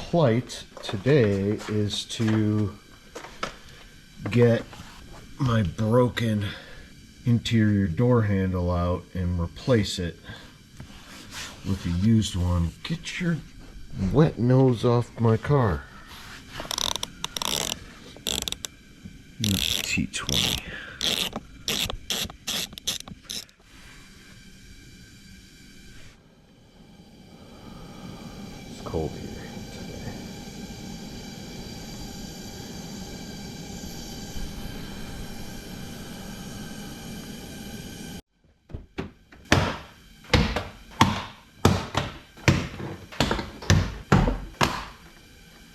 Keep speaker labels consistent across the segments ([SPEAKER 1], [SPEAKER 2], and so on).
[SPEAKER 1] plight today is to get my broken interior door handle out and replace it with a used one. Get your wet nose off my car. T20. It's cold here today.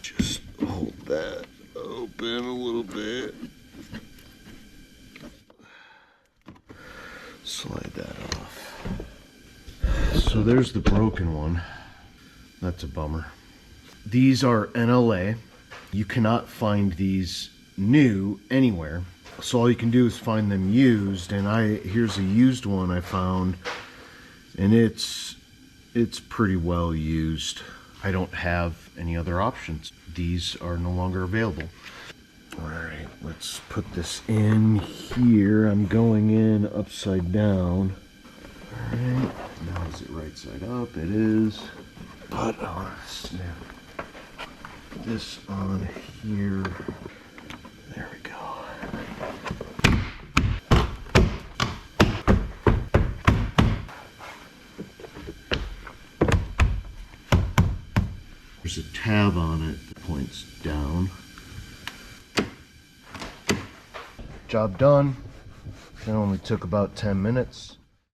[SPEAKER 1] Just hold that open a little bit. Slide that off. So there's the broken one. That's a bummer. These are NLA. You cannot find these new anywhere. So all you can do is find them used, and here's a used one I found, and it's pretty well used. I don't have any other options. These are no longer available. All right, let's put this in here. I'm going in upside down. All right, now is it right side up? It is. But I want to snap this on here. There we go. There's a tab on it that points down. Job done. It only took about 10 minutes.